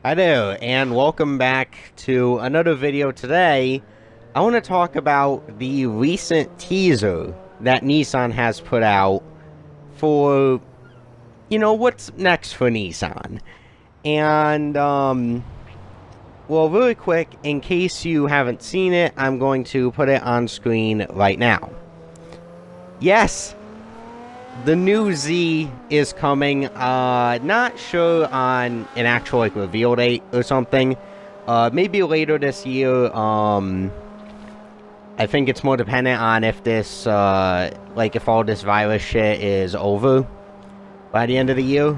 Hello, and welcome back to another video. Today, I want to talk about the recent teaser that Nissan has put out for, what's next for Nissan. And, well, really quick, in case you haven't seen it, I'm going to put it on screen right now. Yes! The new Z is coming, not sure on an actual, reveal date or something. Maybe later this year. I think it's more dependent on if this, if all this virus shit is over by the end of the year.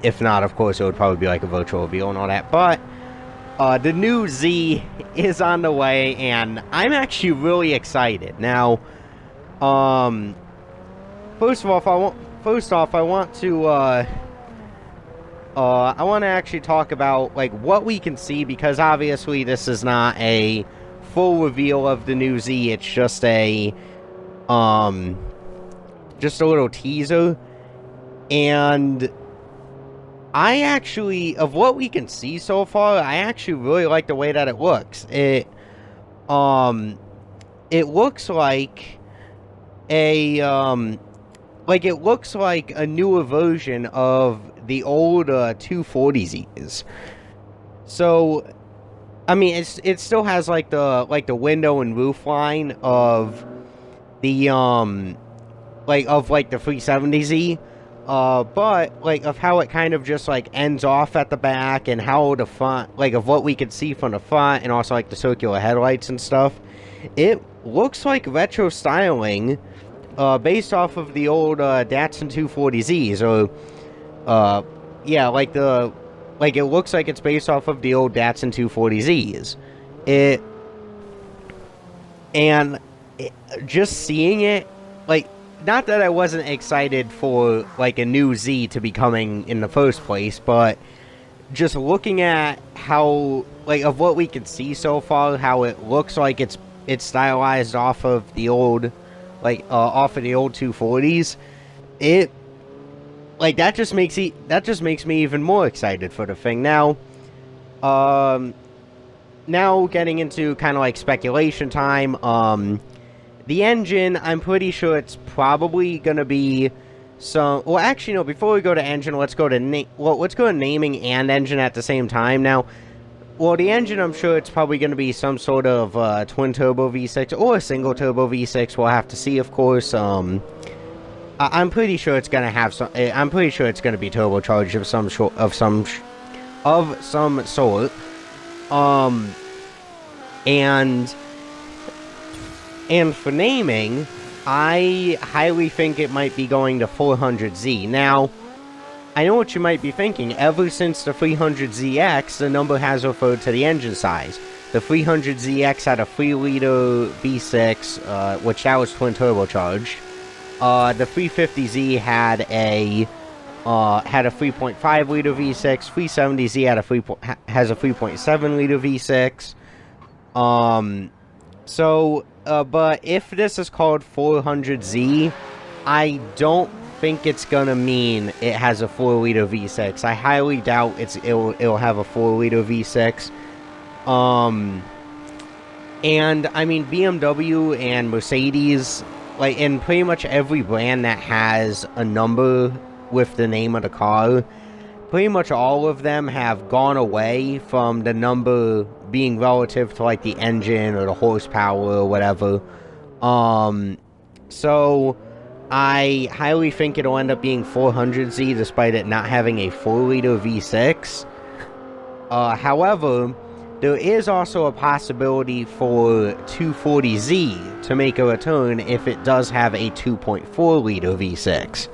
If not, of course, it would probably be, a virtual reveal and all that. But, the new Z is on the way, and I'm actually really excited. Now, First off, I want to actually talk about, what we can see, because obviously this is not a full reveal of the new Z, it's just a little teaser, and I actually, of what we can see so far, I actually really like the way that it looks. It looks like it looks like a newer version of the old 240Zs. So, I mean, it still has the window and roof line of the the 370Z, but of how it kind of just ends off at the back, and how the front, of what we could see from the front, and also the circular headlights and stuff. It looks like retro styling. Based off of the old Datsun 240Zs, or yeah, it looks like it's based off of the old Datsun 240Zs. Just seeing it, not that I wasn't excited for a new Z to be coming in the first place, but just looking at how of what we can see so far, how it looks like it's stylized off of the old. Off of the old 240s, that just makes me even more excited for the thing. Now, now getting into kind of speculation time, the engine, I'm pretty sure it's probably gonna be some, well, actually, no, before we go to engine, let's go to naming and engine at the same time. Now, well, the engine, I'm sure it's probably going to be some sort of twin-turbo V6 or a single-turbo V6. We'll have to see, of course. I'm pretty sure it's going to have some. I'm pretty sure it's going to be turbocharged of some sort. And for naming, I highly think it might be going to 400Z. Now, I know what you might be thinking. Ever since the 300ZX, the number has referred to the engine size. The 300ZX had a 3-liter V6, which that was twin turbocharged. The 350Z had a 3.5-liter V6. 370Z has a 3.7-liter V6. But if this is called 400Z, I don't think it's gonna mean it has a 4-liter V6. I highly doubt it'll have a 4-liter V6. And I mean, BMW and Mercedes, in pretty much every brand that has a number with the name of the car, pretty much all of them have gone away from the number being relative to the engine or the horsepower or whatever. So I highly think it'll end up being 400Z, despite it not having a 4-liter V6. However, there is also a possibility for 240Z to make a return if it does have a 2.4-liter V6.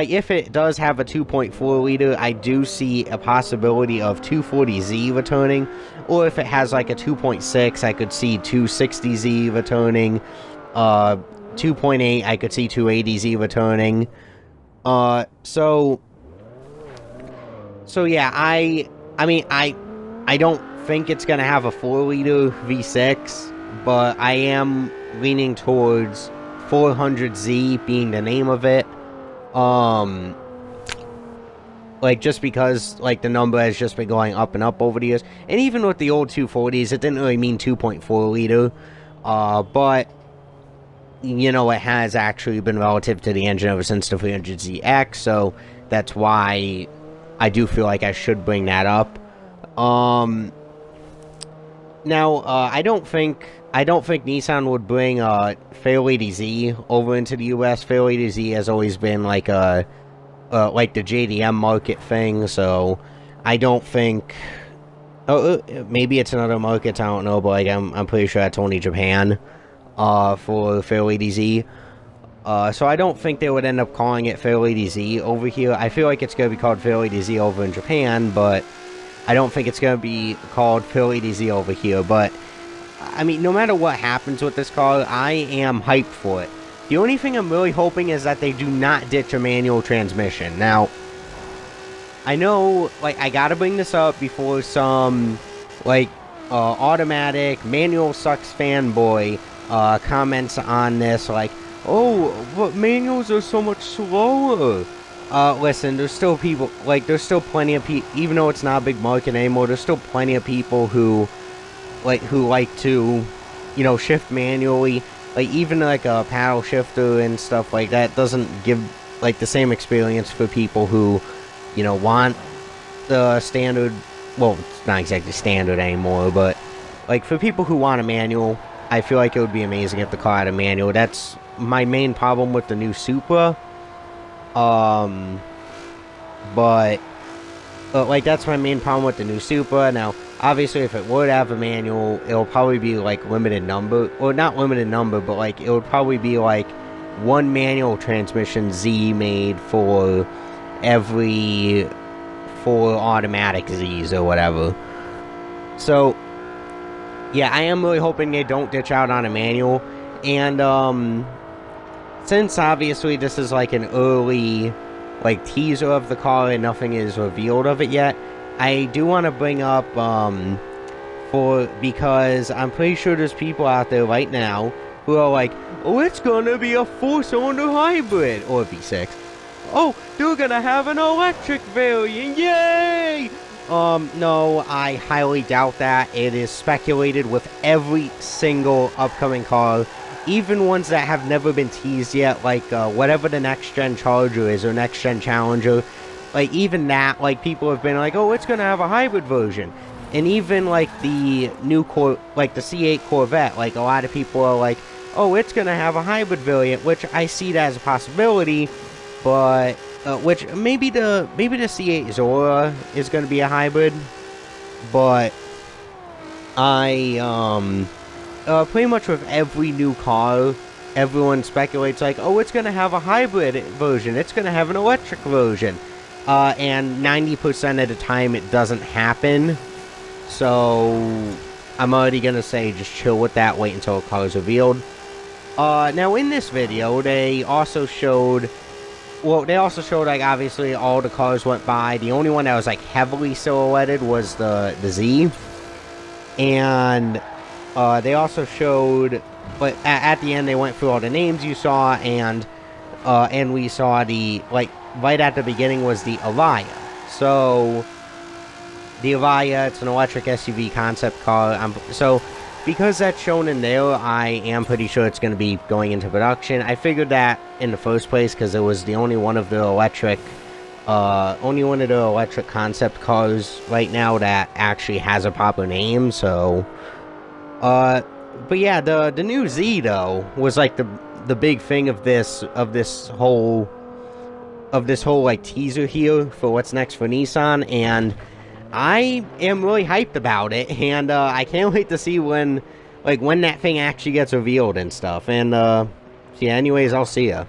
If it does have a 2.4-liter, I do see a possibility of 240Z returning. Or if it has a 2.6, I could see 260Z returning. 2.8, I could see 280Z returning. So yeah, I mean, I don't think it's gonna have a 4-liter V6, but I am leaning towards 400Z being the name of it. like, just because, like, the number has just been going up and up over the years. And even with the old 240s, it didn't really mean 2.4 liter. But, you know, it has actually been relative to the engine ever since the 300ZX, so that's why I do feel like I should bring that up. Now, I don't think Nissan would bring Fairlady Z over into the US. Fairlady Z has always been like a like the JDM market thing, so I don't think. Oh, maybe it's another market. I don't know, but like I'm pretty sure that's only Japan for Fairlady Z. So I don't think they would end up calling it Fairlady Z over here. I feel like it's going to be called Fairlady Z over in Japan, but I don't think it's going to be called Fairlady Z over here. But, I mean, no matter what happens with this car, I am hyped for it. The only thing I'm really hoping is that they do not ditch a manual transmission. Now, I know, like, I gotta bring this up before some, like, automatic manual sucks fanboy comments on this, like, oh, but manuals are so much slower. Listen, there's still people, like, there's still plenty of people, even though it's not a big market anymore, there's still plenty of people who like to, you know, shift manually. Like, even, like, a paddle shifter and stuff like that doesn't give, like, the same experience for people who, you know, want the standard, well, it's not exactly standard anymore, but, like, for people who want a manual, I feel like it would be amazing if the car had a manual. That's my main problem with the new Supra. But, like, that's my main problem with the new Supra. Now, obviously, if it would have a manual, it'll probably be, like, limited number. Or, not limited number, but, like, it would probably be, like, one manual transmission Z made for every 4 automatic Zs or whatever. So, yeah, I am really hoping they don't ditch out on a manual. And, since obviously this is, like, an early, like, teaser of the car and nothing is revealed of it yet, I do want to bring up, because I'm pretty sure there's people out there right now who are like, oh, it's gonna be a 4-cylinder hybrid, or a V6. Oh, they're gonna have an electric variant, yay! No, I highly doubt that. It is speculated with every single upcoming car, even ones that have never been teased yet, like, whatever the next-gen Charger is, or next-gen Challenger. Like, even that, like, people have been like, oh, it's gonna have a hybrid version. And even, like, the new like, the C8 Corvette, like, a lot of people are like, oh, it's gonna have a hybrid variant, which I see that as a possibility, but, which, maybe the C8 Zora is gonna be a hybrid, but pretty much with every new car, everyone speculates, like, oh, it's gonna have a hybrid version, it's gonna have an electric version. And 90% of the time it doesn't happen. So, I'm already gonna say just chill with that, wait until the car is revealed. Now in this video, they also showed, like, obviously all the cars went by. The only one that was, like, heavily silhouetted was the Z. And, they also showed, but at the end they went through all the names you saw, and we saw the, like, right at the beginning was the Avaya. So, the Avaya, it's an electric SUV concept car. So, because that's shown in there, I am pretty sure it's going to be going into production. I figured that in the first place because it was the only one of the electric concept cars right now that actually has a proper name. So, but yeah, the new Z though was like the big thing of this whole like teaser here for what's next for Nissan, and I am really hyped about it, and I can't wait to see when that thing actually gets revealed and stuff. And yeah, anyways, I'll see ya.